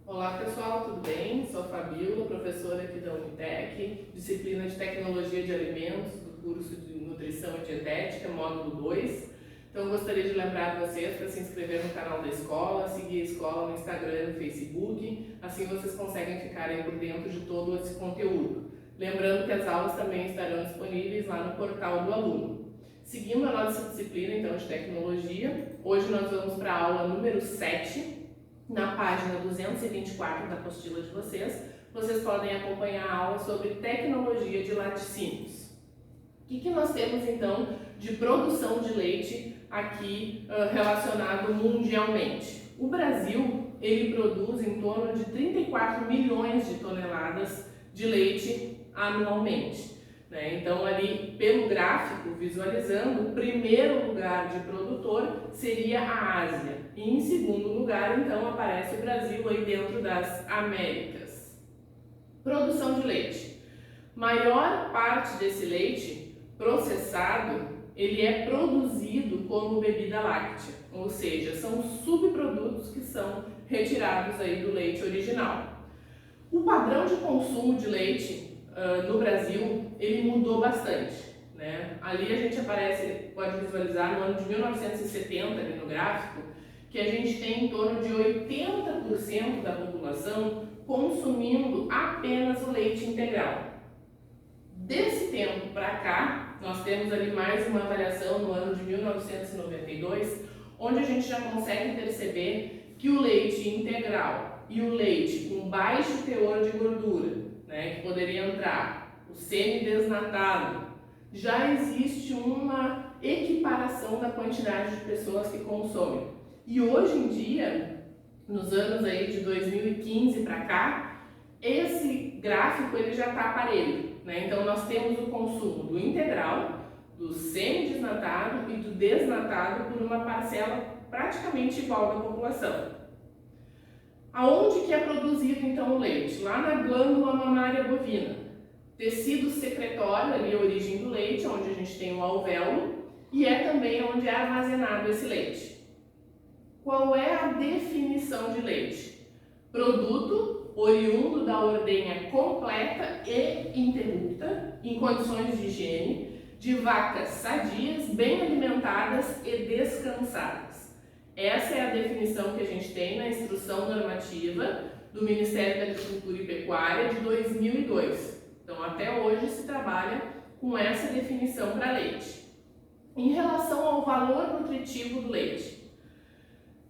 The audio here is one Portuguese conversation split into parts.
Olá pessoal, tudo bem? Sou a Fabíola, professora aqui da Unitec, disciplina de Tecnologia de Alimentos do curso de Nutrição e Dietética, módulo 2. Então gostaria de lembrar vocês para se inscrever no canal da escola, seguir a escola no Instagram e no Facebook, assim vocês conseguem ficar por dentro de todo esse conteúdo. Lembrando que as aulas também estarão disponíveis lá no portal do aluno. Seguindo a nossa disciplina então de Tecnologia, hoje nós vamos para a aula número 7, na página 224 da apostila de vocês, vocês podem acompanhar a aula sobre tecnologia de laticínios. O que nós temos então de produção de leite aqui relacionado mundialmente? O Brasil, ele produz em torno de 34 milhões de toneladas de leite anualmente. Então ali pelo gráfico, visualizando, o primeiro lugar de produtor seria a Ásia e em segundo lugar então aparece o Brasil aí dentro das Américas. Produção de leite. Maior parte desse leite processado, ele é produzido como bebida láctea, ou seja, são subprodutos que são retirados aí do leite original. O padrão de consumo de leite no Brasil, ele mudou bastante, Ali a gente pode visualizar no ano de 1970, ali no gráfico, que a gente tem em torno de 80% da população consumindo apenas o leite integral. Desse tempo para cá, nós temos ali mais uma variação no ano de 1992, onde a gente já consegue perceber que o leite integral e o leite com baixo teor de gordura, que poderia entrar o semi-desnatado, já existe uma equiparação da quantidade de pessoas que consomem. E hoje em dia, nos anos aí de 2015 para cá, esse gráfico ele já está parelho, Então nós temos o consumo do integral, do semi-desnatado e do desnatado por uma parcela praticamente igual da população. Aonde que é produzido então o leite? Lá na glândula mamária bovina. Tecido secretório, ali a origem do leite, onde a gente tem o alvéolo, e é também onde é armazenado esse leite. Qual é a definição de leite? Produto oriundo da ordenha completa e interrupta, em condições de higiene, de vacas sadias, bem alimentadas e descansadas. Essa é a definição que a gente tem na Instrução Normativa do Ministério da Agricultura e Pecuária de 2002. Então, até hoje se trabalha com essa definição para leite. Em relação ao valor nutritivo do leite,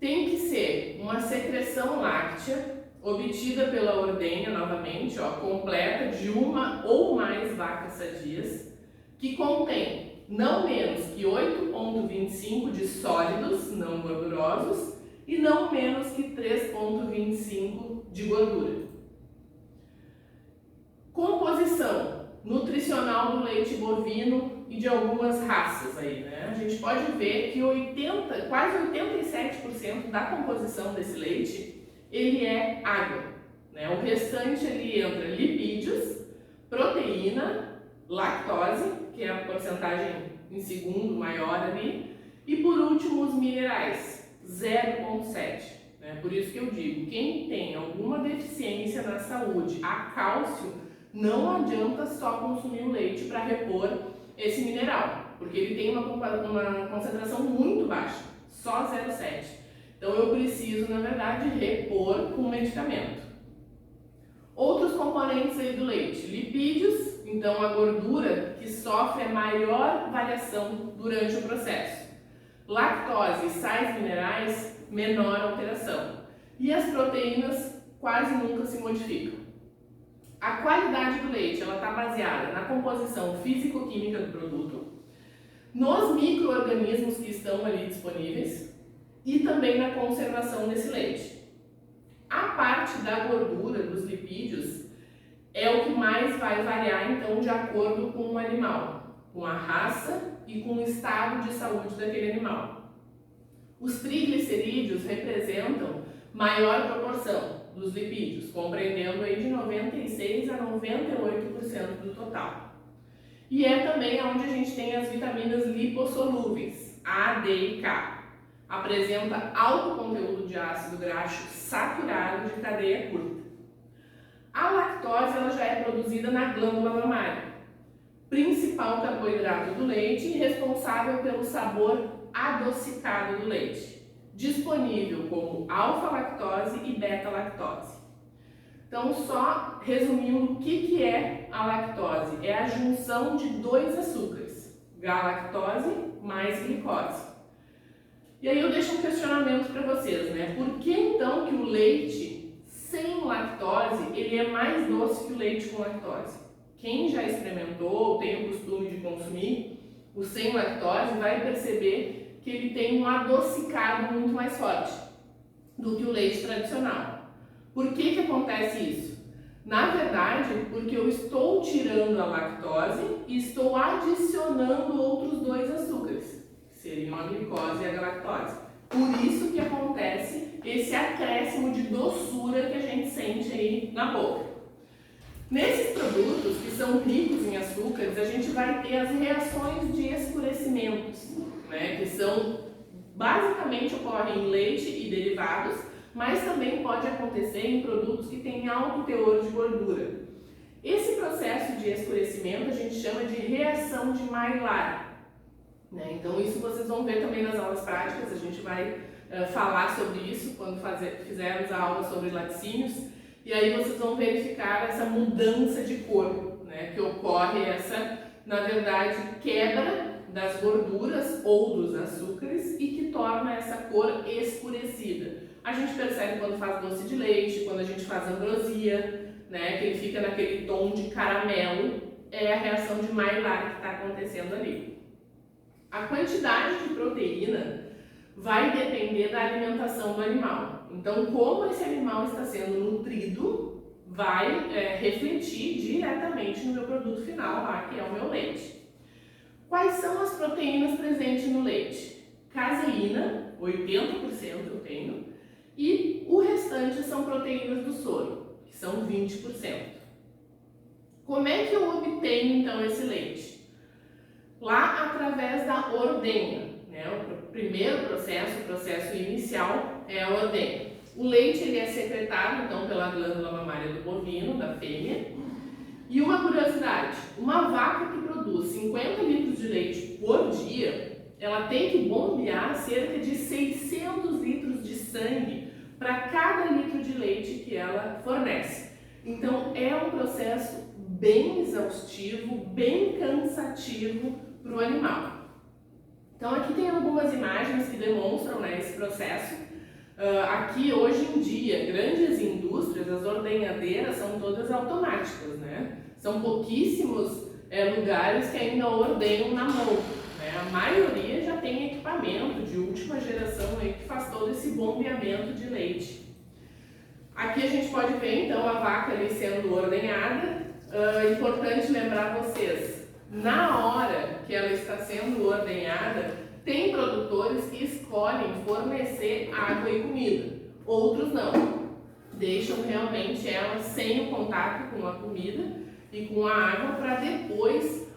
tem que ser uma secreção láctea obtida pela ordenha, novamente, completa de uma ou mais vacas sadias, que contém não menos que 8,25 de sólidos não gordurosos e não menos que 3,25 de gordura. Composição nutricional do leite bovino e de algumas raças aí, A gente pode ver que quase 87% da composição desse leite, ele é água, O restante ali entra lipídios, proteína, lactose, que é a porcentagem em segundo maior ali, e por último os minerais, 0,7. Por isso que eu digo, quem tem alguma deficiência na saúde a cálcio, não adianta só consumir o leite para repor esse mineral, porque ele tem uma concentração muito baixa, só 0,7. Então eu preciso, na verdade, repor com medicamento. Outros componentes aí do leite, lipídios, então a gordura que sofre a maior variação durante o processo. Lactose e sais minerais, menor alteração. E as proteínas quase nunca se modificam. A qualidade do leite está baseada na composição físico-química do produto, nos micro-organismos que estão ali disponíveis e também na conservação desse leite. A parte da gordura, dos lipídios, é o que mais vai variar então de acordo com o animal, com a raça e com o estado de saúde daquele animal. Os triglicerídeos representam maior proporção dos lipídios, compreendendo aí de 96% a 98% do total. E é também onde a gente tem as vitaminas lipossolúveis, A, D e K. Apresenta alto conteúdo de de ácido graxo saturado de cadeia curta. A lactose ela já é produzida na glândula mamária, principal carboidrato do leite e responsável pelo sabor adocicado do leite, disponível como alfa-lactose e beta-lactose. Então, só resumindo, o que é a lactose? É a junção de dois açúcares, galactose mais glicose. E aí eu deixo um questionamento para vocês, né? Por que então que o leite sem lactose, ele é mais doce que o leite com lactose? Quem já experimentou ou tem o costume de consumir o sem lactose vai perceber que ele tem um adocicado muito mais forte do que o leite tradicional. Por que acontece isso? Na verdade, porque eu estou tirando a lactose e estou adicionando outros dois açúcares, que seriam a glicose e a galactose. Por isso que acontece esse acréscimo de doçura que a gente sente aí na boca. Nesses produtos que são ricos em açúcares, a gente vai ter as reações de escurecimentos, né, que são basicamente ocorrem em leite e derivados, mas também pode acontecer em produtos que têm alto teor de gordura. Esse processo de escurecimento a gente chama de reação de Maillard, né? Então isso vocês vão ver também nas aulas práticas, a gente vai falar sobre isso quando fizermos a aula sobre laticínios, e aí vocês vão verificar essa mudança de cor, né? Que ocorre essa, na verdade, quebra das gorduras ou dos açúcares e que torna essa cor escurecida. A gente percebe quando faz doce de leite, quando a gente faz ambrosia, né, que ele fica naquele tom de caramelo, é a reação de Maillard que está acontecendo ali. A quantidade de proteína vai depender da alimentação do animal. Então, como esse animal está sendo nutrido, vai refletir diretamente no meu produto final, lá, que é o meu leite. Quais são as proteínas presentes no leite? Caseína, 80% eu tenho, e o restante são proteínas do soro, que são 20%. Como é que eu obtenho então esse leite? Lá através da ordenha, né? O primeiro processo, o processo inicial, é a ordenha. O leite ele é secretado então pela glândula mamária do bovino, da fêmea. E uma curiosidade, uma vaca que produz 50 litros de leite por dia, ela tem que bombear cerca de 600 litros de sangue para cada litro de leite que ela fornece. Então é um processo bem exaustivo, bem cansativo para o animal. Então aqui tem algumas imagens que demonstram, né, esse processo. Aqui hoje em dia, grandes indústrias, as ordenhadeiras são todas automáticas, né? São pouquíssimos lugares que ainda ordenham na mão, né? A maioria já tem equipamento de última geração aí que faz todo esse bombeamento de leite. Aqui a gente pode ver então a vaca ali sendo ordenhada. Importante lembrar vocês, na hora que ela está sendo ordenhada, tem produtores que escolhem fornecer água e comida, outros não, deixam realmente ela sem o contato com a comida e com a água para depois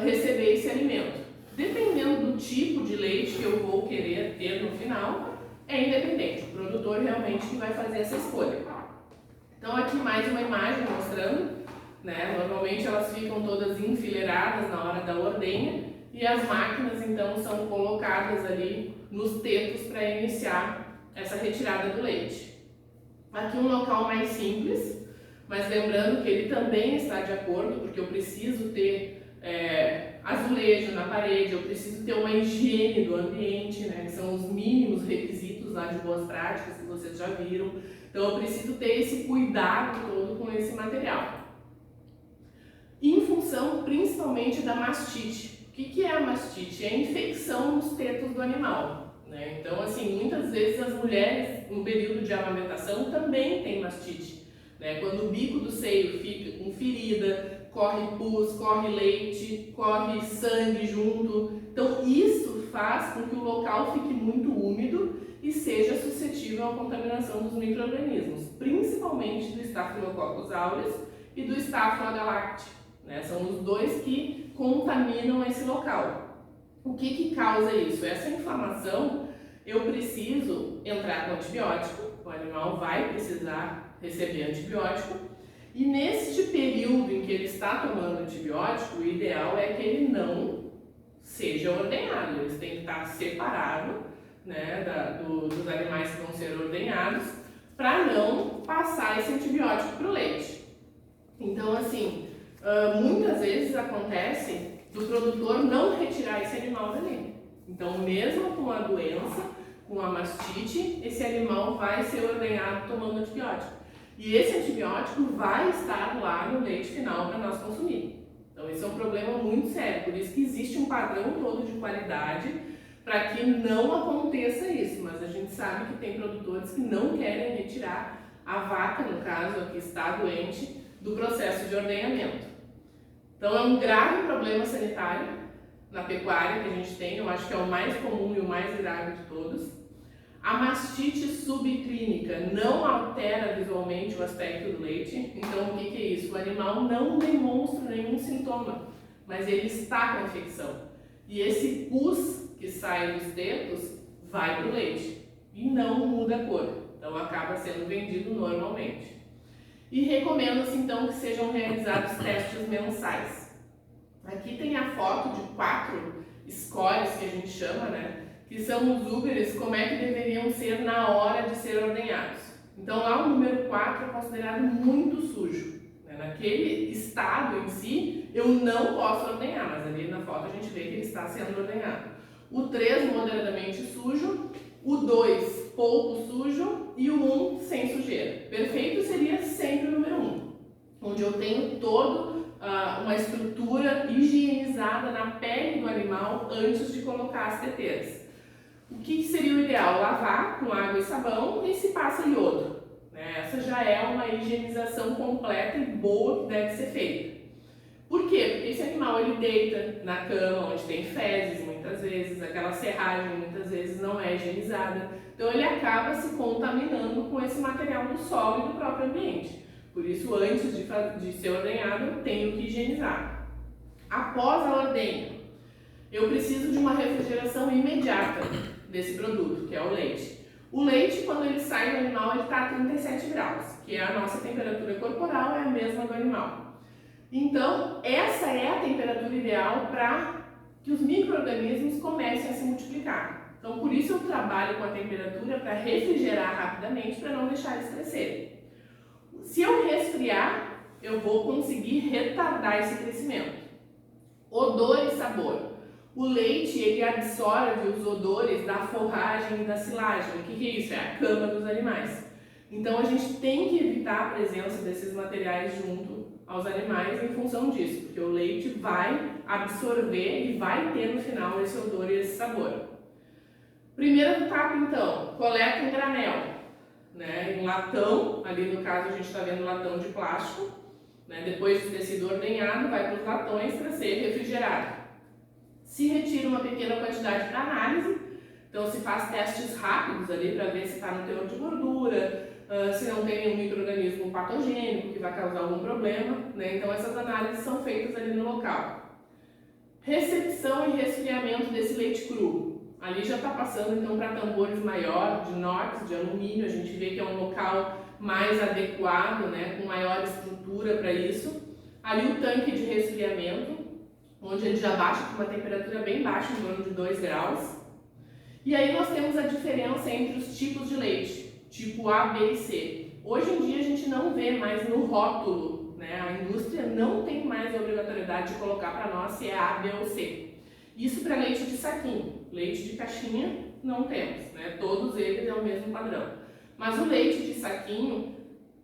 receber esse alimento. Dependendo do tipo de leite que eu vou querer ter no final, é independente, o produtor realmente que vai fazer essa escolha. Então aqui mais uma imagem mostrando, né? Normalmente elas ficam todas enfileiradas na hora da ordenha e as máquinas então são colocadas ali nos tetos para iniciar essa retirada do leite. Aqui um local mais simples, mas lembrando que ele também está de acordo, porque eu preciso ter azulejo na parede, eu preciso ter uma higiene do ambiente, né? Que são os mínimos requisitos lá de boas práticas que vocês já viram. Então eu preciso ter esse cuidado todo com esse material. Em função principalmente da mastite. O que é a mastite? É a infecção nos tetos do animal, né? Então, assim, muitas vezes as mulheres, no período de amamentação, também têm mastite, né? Quando o bico do seio fica com ferida, corre pus, corre leite, corre sangue junto. Então, isso faz com que o local fique muito úmido e seja suscetível à contaminação dos micro-organismos, principalmente do Staphylococcus aureus e do Staphylococcus agalacti, né? São os dois que contaminam esse local. O que causa isso? Essa inflamação, eu preciso entrar com antibiótico, o animal vai precisar receber antibiótico, e neste período em que ele está tomando antibiótico, o ideal é que ele não seja ordenhado, eles têm que estar separados, né, dos animais que vão ser ordenhados, para não passar esse antibiótico para o leite. Então, assim, muitas vezes acontece do produtor não retirar esse animal dali. Então, mesmo com a doença, com a mastite, esse animal vai ser ordenhado tomando antibiótico. E esse antibiótico vai estar lá no leite final para nós consumir. Então, esse é um problema muito sério, por isso que existe um padrão todo de qualidade para que não aconteça isso. Mas a gente sabe que tem produtores que não querem retirar a vaca, no caso, a que está doente, do processo de ordenhamento. Então, é um grave problema sanitário na pecuária que a gente tem, eu acho que é o mais comum e o mais grave de todos. A mastite subclínica não altera visualmente o aspecto do leite, então o que é isso? O animal não demonstra nenhum sintoma, mas ele está com infecção. E esse pus que sai dos dedos vai para o leite e não muda a cor, então acaba sendo vendido normalmente. E recomenda-se então que sejam realizados testes mensais. Aqui tem a foto de 4 scores que a gente chama, né? Que são os úberes, como é que deveriam ser na hora de ser ordenhados. Então lá o número 4 é considerado muito sujo. Né? Naquele estado em si, eu não posso ordenhar, mas ali na foto a gente vê que ele está sendo ordenhado. O 3, moderadamente sujo. O 2, pouco sujo. E o 1, sem sujeira. Perfeito seria sempre o número 1, onde eu tenho toda uma estrutura higienizada na pele do animal antes de colocar as teteiras. O que seria o ideal? Lavar com água e sabão e se passa iodo. Né? Essa já é uma higienização completa e boa que deve ser feita. Por quê? Porque esse animal ele deita na cama onde tem fezes muitas vezes, aquela serragem muitas vezes não é higienizada. Então ele acaba se contaminando com esse material do solo e do próprio ambiente. Por isso, antes de ser ordenhado, eu tenho que higienizar. Após a ordenha, eu preciso de uma refrigeração imediata desse produto, que é o leite. O leite, quando ele sai do animal, ele está a 37 graus, que é a nossa temperatura corporal, é a mesma do animal. Então, essa é a temperatura ideal para que os micro-organismos comecem a se multiplicar. Então, por isso eu trabalho com a temperatura para refrigerar rapidamente, para não deixar eles crescerem. Se eu resfriar, eu vou conseguir retardar esse crescimento. Odor e sabor. O leite, ele absorve os odores da forragem e da silagem. O que é isso? É a cama dos animais. Então, a gente tem que evitar a presença desses materiais junto aos animais em função disso, porque o leite vai absorver e vai ter no final esse odor e esse sabor. Primeira etapa, então, coleta em granel, né? Em latão, ali no caso a gente está vendo latão de plástico, né? Depois de ter sido ordenhado, vai para os latões para ser refrigerado. Se retira uma pequena quantidade para análise, então se faz testes rápidos ali para ver se está no teor de gordura, se não tem nenhum micro-organismo patogênico que vai causar algum problema, né? Então essas análises são feitas ali no local. Recepção e resfriamento desse leite cru. Ali já está passando então para tambores maior, de inox, de alumínio, a gente vê que é um local mais adequado, né? Com maior estrutura para isso. Ali o tanque de resfriamento, onde ele já baixa com uma temperatura bem baixa, em torno de 2 graus. E aí nós temos a diferença entre os tipos de leite, tipo A, B e C. Hoje em dia a gente não vê mais no rótulo, né? A indústria não tem mais a obrigatoriedade de colocar para nós se é A, B ou C. Isso para leite de saquinho. Leite de caixinha não temos, né? Todos eles é o mesmo padrão. Mas o leite de saquinho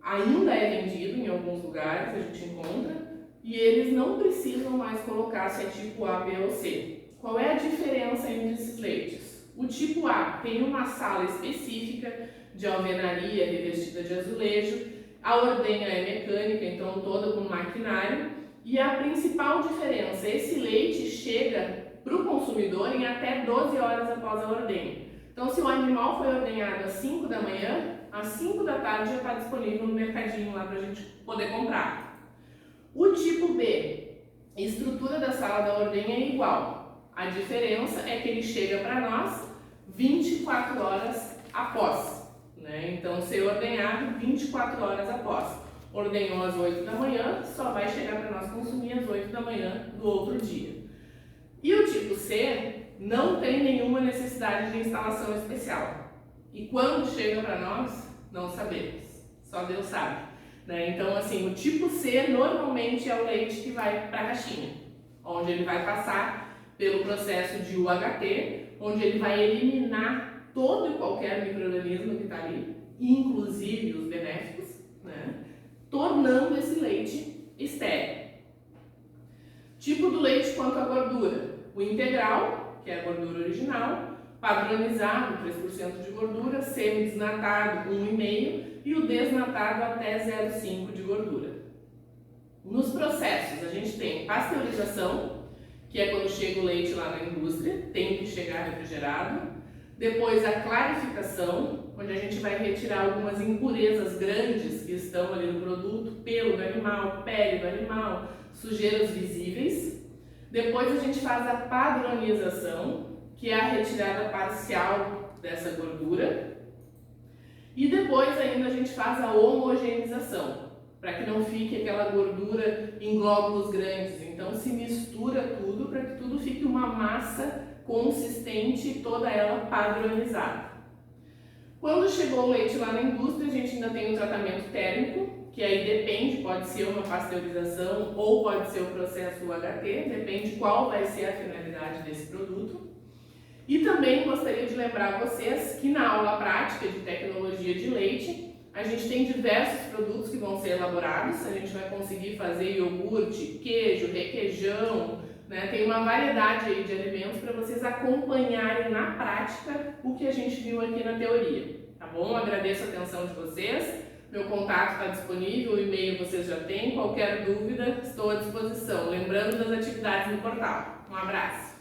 ainda é vendido em alguns lugares, a gente encontra, e eles não precisam mais colocar se é tipo A, B ou C. Qual é a diferença entre esses leites? O tipo A tem uma sala específica de alvenaria revestida de azulejo, a ordenha é mecânica, então toda com maquinário, e a principal diferença, esse leite chega para o consumidor em até 12 horas após a ordenha. Então, se o animal foi ordenhado às 5 da manhã, às 5 da tarde já está disponível no mercadinho lá para a gente poder comprar. O tipo B, a estrutura da sala da ordenha é igual. A diferença é que ele chega para nós, 24 horas após, né? Então, ser ordenhado 24 horas após. Ordenhou às 8 da manhã, só vai chegar para nós consumir às 8 da manhã do outro dia. E o tipo C não tem nenhuma necessidade de instalação especial. E quando chega para nós, não sabemos. Só Deus sabe, né? Então, assim, o tipo C normalmente é o leite que vai para a caixinha, onde ele vai passar pelo processo de UHT, onde ele vai eliminar todo e qualquer micro-organismo que está ali, inclusive os benéficos, né? Tornando esse leite estéril. Tipo do leite quanto à gordura: o integral, que é a gordura original, padronizado, 3% de gordura, semi-desnatado, 1,5%, e o desnatado até 0,5% de gordura. Nos processos, a gente tem pasteurização, que é quando chega o leite lá na indústria, tem que chegar refrigerado. Depois a clarificação, onde a gente vai retirar algumas impurezas grandes que estão ali no produto, pelo do animal, pele do animal, sujeiras visíveis. Depois a gente faz a padronização, que é a retirada parcial dessa gordura. E depois ainda a gente faz a homogeneização, para que não fique aquela gordura em glóbulos grandes. Então se mistura tudo para que tudo fique uma massa consistente e toda ela padronizada. Quando chegou o leite lá na indústria, a gente ainda tem o tratamento térmico, que aí depende, pode ser uma pasteurização ou pode ser o processo UHT, depende qual vai ser a finalidade desse produto. E também gostaria de lembrar vocês que na aula prática de tecnologia de leite, a gente tem diversos produtos que vão ser elaborados, a gente vai conseguir fazer iogurte, queijo, requeijão, né? Tem uma variedade aí de alimentos para vocês acompanharem na prática o que a gente viu aqui na teoria, tá bom? Agradeço a atenção de vocês, meu contato está disponível, o e-mail vocês já têm, qualquer dúvida estou à disposição. Lembrando das atividades no portal. Um abraço!